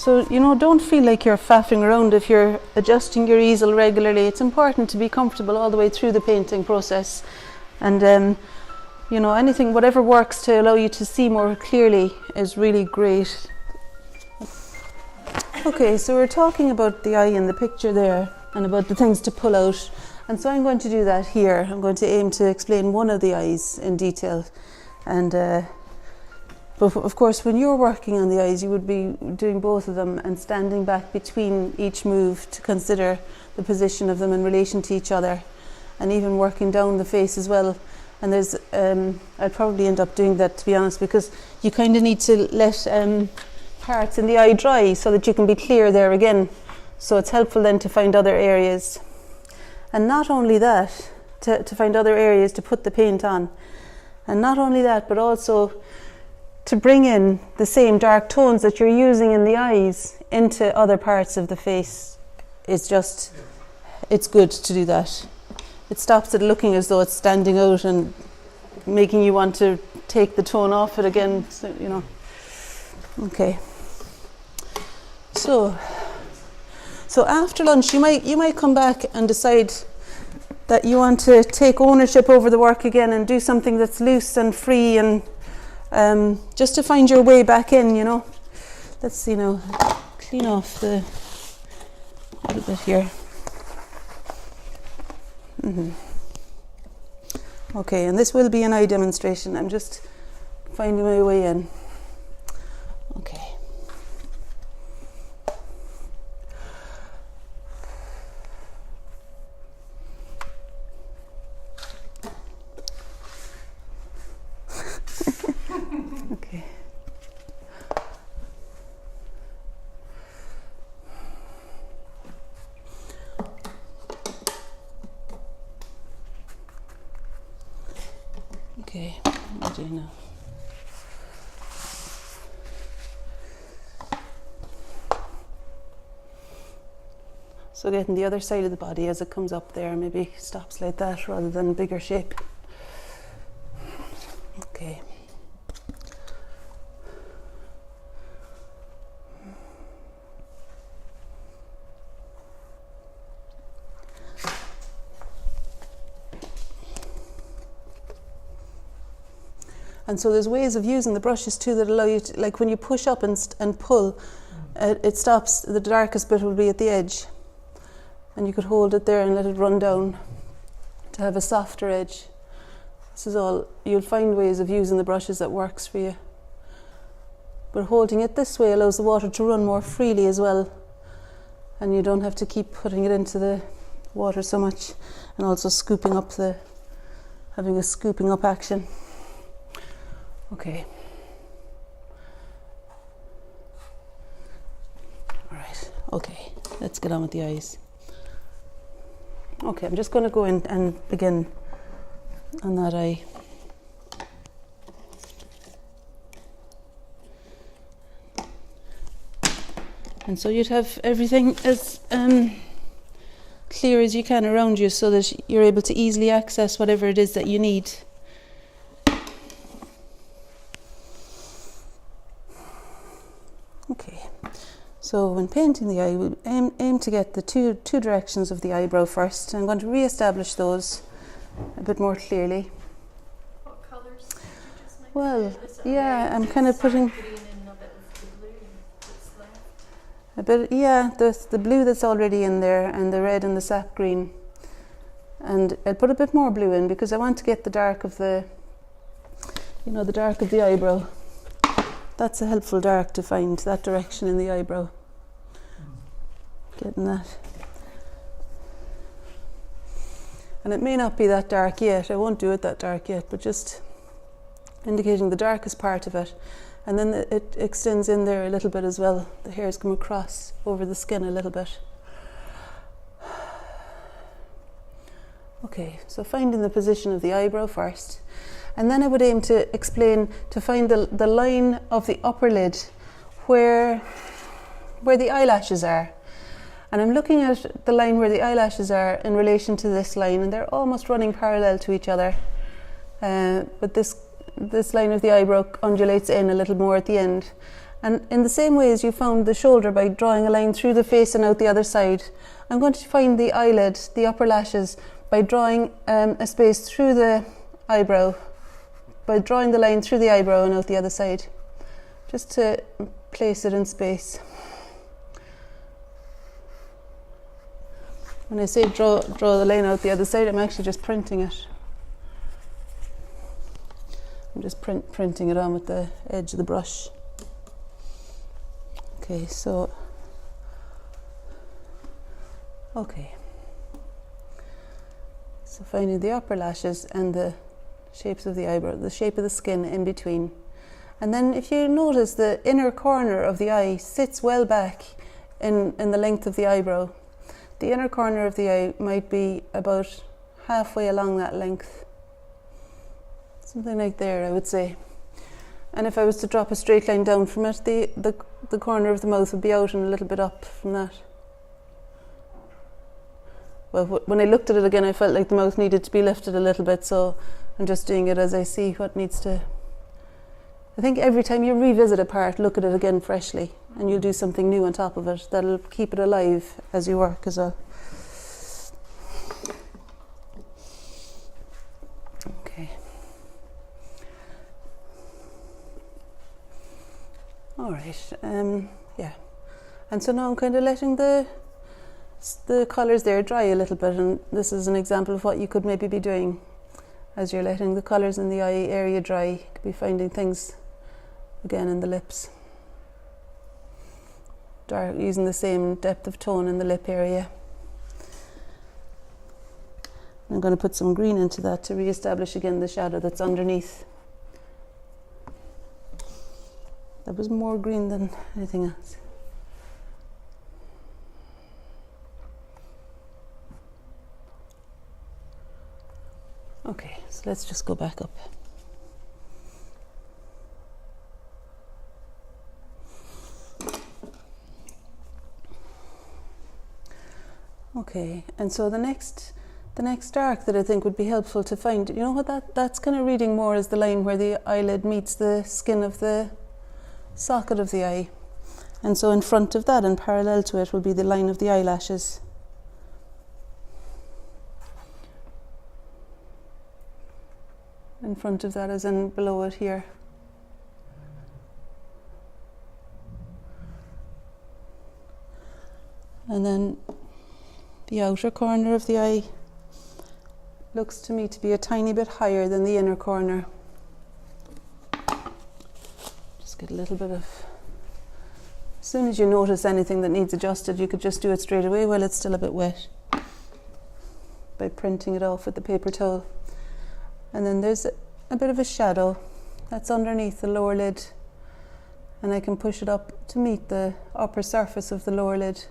So, don't feel like you're faffing around if you're adjusting your easel regularly. It's important to be comfortable all the way through the painting process. And, anything, whatever works to allow you to see more clearly is really great. Okay, so we're talking about the eye in the picture there and about the things to pull out. And so I'm going to do that here. I'm going to aim to explain one of the eyes in detail. And but of course, when you're working on the eyes, you would be doing both of them and standing back between each move to consider the position of them in relation to each other, and even working down the face as well. And there's, I'd probably end up doing that, to be honest, because you kind of need to let parts in the eye dry so that you can be clear there again. So it's helpful then to find other areas. And not only that, to find other areas to put the paint on. And not only that, but also to bring in the same dark tones that you're using in the eyes into other parts of the face. It's good to do that. It stops it looking as though it's standing out and making you want to take the tone off it again, Okay. So after lunch, you might come back and decide that you want to take ownership over the work again and do something that's loose and free, and just to find your way back in, Let's see now, clean off the little bit here. Okay, and this will be an eye demonstration. I'm just finding my way in. Okay. Okay. Okay, what do you know? So getting the other side of the body as it comes up there, maybe stops like that rather than bigger shape. Okay. And so there's ways of using the brushes too that allow you to, like when you push up and pull, it stops, the darkest bit will be at the edge. And you could hold it there and let it run down to have a softer edge. This is all, you'll find ways of using the brushes that works for you. But holding it this way allows the water to run more freely as well. And you don't have to keep putting it into the water so much. And also scooping up having a scooping up action. Okay. All right. Okay. Let's get on with the eyes. Okay, I'm just going to go in and begin on that eye. And so you'd have everything as clear as you can around you so that you're able to easily access whatever it is that you need. Okay, so when painting the eye, we aim to get the two directions of the eyebrow first. I'm going to re-establish those a bit more clearly. What colours did you just make? Well, yeah, I'm kind of putting a bit, yeah, the blue that's already in there and the red and the sap green. And I'll put a bit more blue in because I want to get the dark of the dark of the eyebrow. That's a helpful dark to find, that direction in the eyebrow. Getting that. And it may not be that dark yet, I won't do it that dark yet, but just indicating the darkest part of it. And then it extends in there a little bit as well. The hairs come across over the skin a little bit. Okay, so finding the position of the eyebrow first. And then I would aim to find the line of the upper lid where the eyelashes are. And I'm looking at the line where the eyelashes are in relation to this line, and they're almost running parallel to each other. But this line of the eyebrow undulates in a little more at the end. And in the same way as you found the shoulder by drawing a line through the face and out the other side, I'm going to find the eyelid, the upper lashes, by drawing a space through the eyebrow, by drawing the line through the eyebrow and out the other side, just to place it in space. When I say draw the line out the other side, I'm actually just printing it. I'm just printing it on with the edge of the brush. Okay, so finding the upper lashes and the shapes of the eyebrow, the shape of the skin in between. And then if you notice, the inner corner of the eye sits well back in the length of the eyebrow. The inner corner of the eye might be about halfway along that length. Something like there, I would say. And if I was to drop a straight line down from it, the corner of the mouth would be out and a little bit up from that. Well, when I looked at it again, I felt like the mouth needed to be lifted a little bit, so I'm just doing it as I see what needs to. I think every time you revisit a part, look at it again freshly, and you'll do something new on top of it that'll keep it alive as you work as well. Okay. All right. Yeah. And so now I'm kind of letting the colours there dry a little bit, and this is an example of what you could maybe be doing as you're letting the colours in the eye area dry. You could be finding things again in the lips, dark, using the same depth of tone in the lip area. I'm going to put some green into that to re-establish again the shadow that's underneath. That was more green than anything else. Okay, so let's just go back up. Okay, and so the next arc that I think would be helpful to find, you know what, that's kind of reading more as the line where the eyelid meets the skin of the socket of the eye. And so in front of that and parallel to it will be the line of the eyelashes. In front of that as in below it here. And then the outer corner of the eye looks to me to be a tiny bit higher than the inner corner. Just get a little bit of... As soon as you notice anything that needs adjusted, you could just do it straight away while it's still a bit wet by printing it off with the paper towel. And then there's a bit of a shadow that's underneath the lower lid, and I can push it up to meet the upper surface of the lower lid.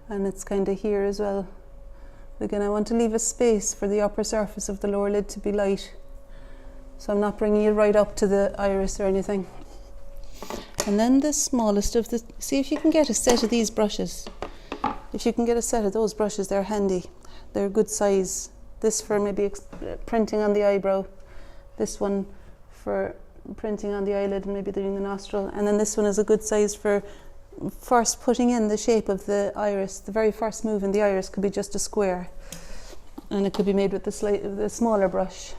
And it's kind of here as well. Again, I want to leave a space for the upper surface of the lower lid to be light, so I'm not bringing it right up to the iris or anything. And then the smallest of the... See if you can get a set of these brushes. If you can get a set of those brushes, they're handy. They're good size. This for maybe printing on the eyebrow. This one for printing on the eyelid and maybe doing the nostril. And then this one is a good size for first putting in the shape of the iris. The very first move in the iris could be just a square. And it could be made with the smaller brush.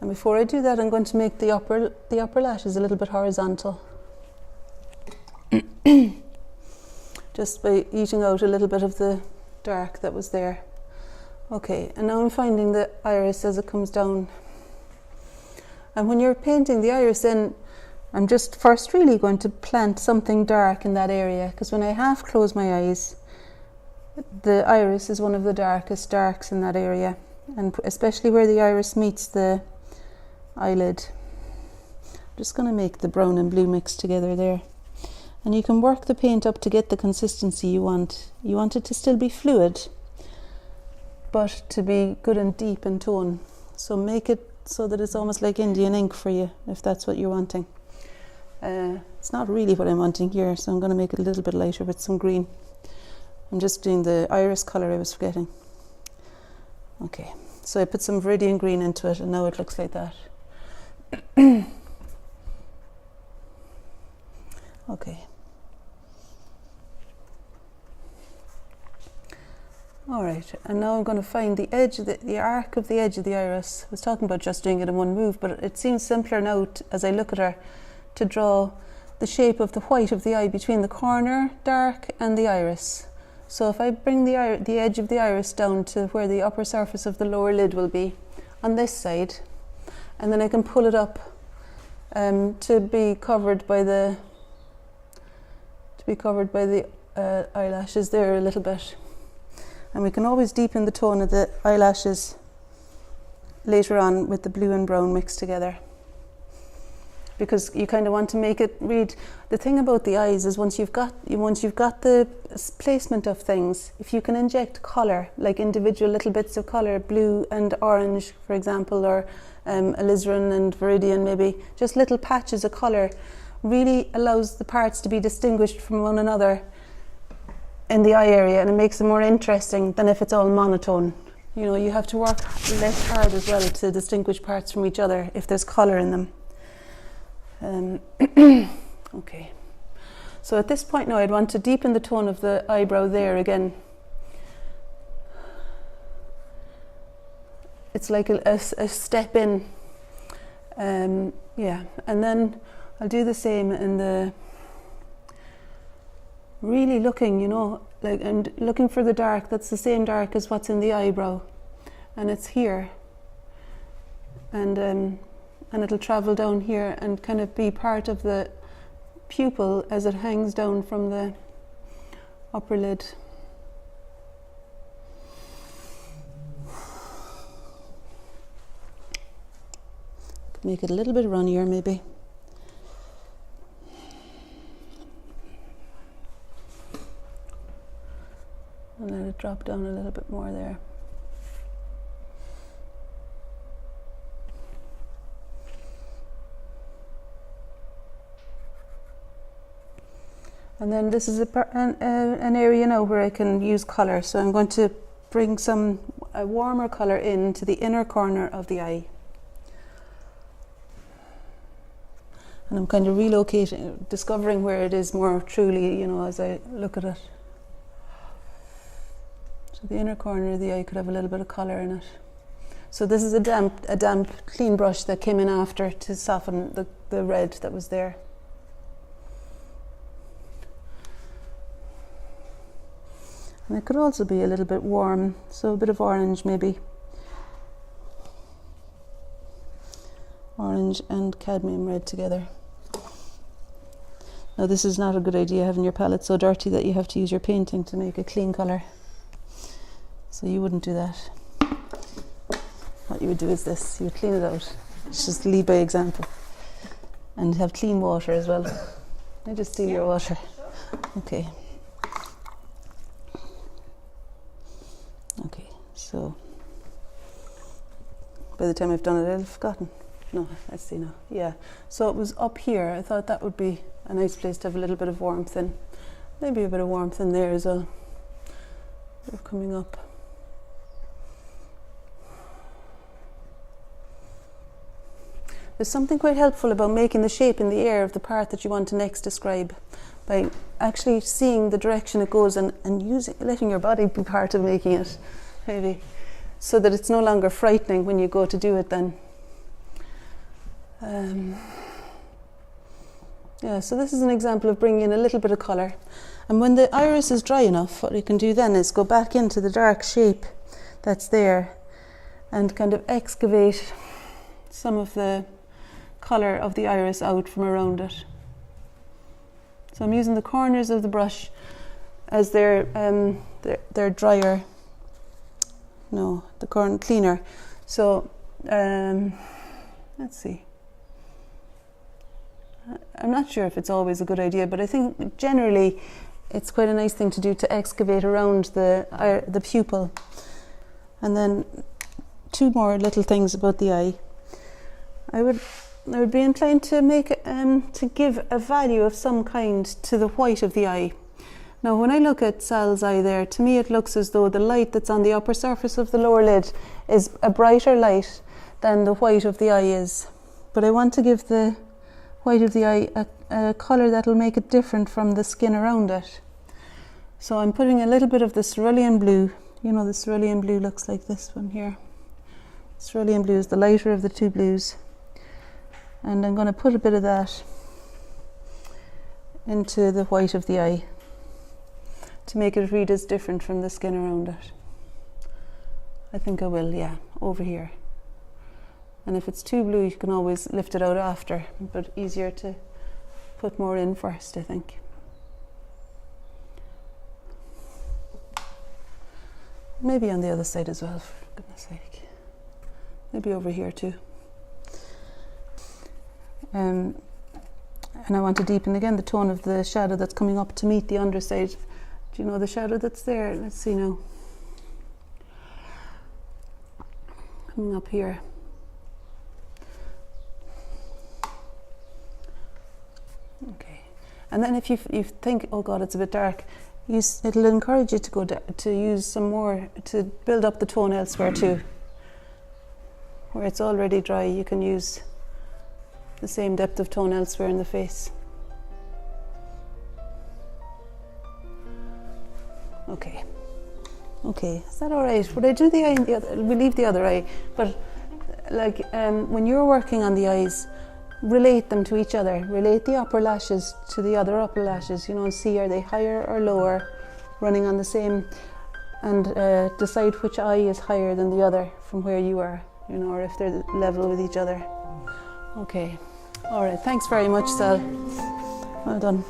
And before I do that, I'm going to make the upper lashes a little bit horizontal. Just by eating out a little bit of the dark that was there. Okay, and now I'm finding the iris as it comes down. And when you're painting the iris in, I'm just first really going to plant something dark in that area, because when I half close my eyes, the iris is one of the darkest darks in that area, and especially where the iris meets the eyelid. I'm just going to make the brown and blue mix together there. And you can work the paint up to get the consistency you want. You want it to still be fluid, but to be good and deep in tone. So make it so that it's almost like Indian ink for you, if that's what you're wanting. It's not really what I'm wanting here, so I'm going to make it a little bit lighter with some green. I'm just doing the iris colour I was forgetting. Okay, so I put some Viridian green into it, and now it looks like that. Okay. All right, and now I'm going to find the edge, the arc of the edge of the iris. I was talking about just doing it in one move, but it seems simpler now as I look at her to draw the shape of the white of the eye between the corner dark and the iris. So if I bring the edge of the iris down to where the upper surface of the lower lid will be on this side, and then I can pull it up to be covered by the eyelashes there a little bit. And we can always deepen the tone of the eyelashes later on with the blue and brown mixed together, because you kind of want to make it read. The thing about the eyes is once you've got the placement of things, if you can inject colour, like individual little bits of colour, blue and orange for example, or alizarin and viridian, maybe just little patches of colour, really allows the parts to be distinguished from one another in the eye area, and it makes it more interesting than if it's all monotone. You know, you have to work less hard as well to distinguish parts from each other if there's colour in them. Okay, so at this point now I'd want to deepen the tone of the eyebrow there again. It's like a step in, yeah, and then I'll do the same in the really looking, you know, like, and looking for the dark that's the same dark as what's in the eyebrow, and it's here, and it'll travel down here and kind of be part of the pupil as it hangs down from the upper lid. Make it a little bit runnier maybe. And let it drop down a little bit more there. And then this is an area now where I can use colour. So I'm going to bring a warmer colour into the inner corner of the eye. And I'm kind of relocating, discovering where it is more truly, you know, as I look at it. So the inner corner of the eye could have a little bit of colour in it. So this is a damp clean brush that came in after to soften the red that was there. And it could also be a little bit warm, so a bit of orange maybe. Orange and cadmium red together. Now this is not a good idea, having your palette so dirty that you have to use your painting to make a clean colour. So you wouldn't do that. What you would do is this, you would clean it out. It's just lead by example. And have clean water as well. I just steal your water. Okay. Okay, so by the time I've done it, I'll have forgotten. No, let's see now. Yeah, so it was up here. I thought that would be a nice place to have a little bit of warmth in. Maybe a bit of warmth in there as well. They're coming up. There's something quite helpful about making the shape in the air of the part that you want to next describe, by actually seeing the direction it goes and letting your body be part of making it, maybe, so that it's no longer frightening when you go to do it then. Yeah, so this is an example of bringing in a little bit of colour. And when the iris is dry enough, what you can do then is go back into the dark shape that's there and kind of excavate some of the colour of the iris out from around it. So I'm using the corners of the brush as they're drier. No, the corner cleaner. So let's see. I'm not sure if it's always a good idea, but I think generally it's quite a nice thing to do to excavate around the pupil. And then two more little things about the eye. I would be inclined to make to give a value of some kind to the white of the eye. Now when I look at Sall's eye there, to me it looks as though the light that's on the upper surface of the lower lid is a brighter light than the white of the eye is. but I want to give the white of the eye a colour that will make it different from the skin around it. So I'm putting a little bit of the cerulean blue. You know, the cerulean blue looks like this one here. Cerulean blue is the lighter of the two blues. And I'm going to put a bit of that into the white of the eye to make it read as different from the skin around it. I think I will, yeah, over here. And if it's too blue, you can always lift it out after, but easier to put more in first, I think. Maybe on the other side as well, for goodness sake. Maybe over here too. And I want to deepen again the tone of the shadow that's coming up to meet the underside. Do you know the shadow that's there? Let's see now. Coming up here. Okay. And then if you think, oh God, it's a bit dark, it'll encourage you to go to use some more, to build up the tone elsewhere too. Where it's already dry, you can use the same depth of tone elsewhere in the face. Okay. Okay, is that all right? Would I do the eye and the other? We leave the other eye, but like when you're working on the eyes, relate them to each other. Relate the upper lashes to the other upper lashes, you know, and see are they higher or lower, running on the same, and decide which eye is higher than the other from where you are, you know, or if they're level with each other. Okay, all right, thanks very much, Sall. Well done.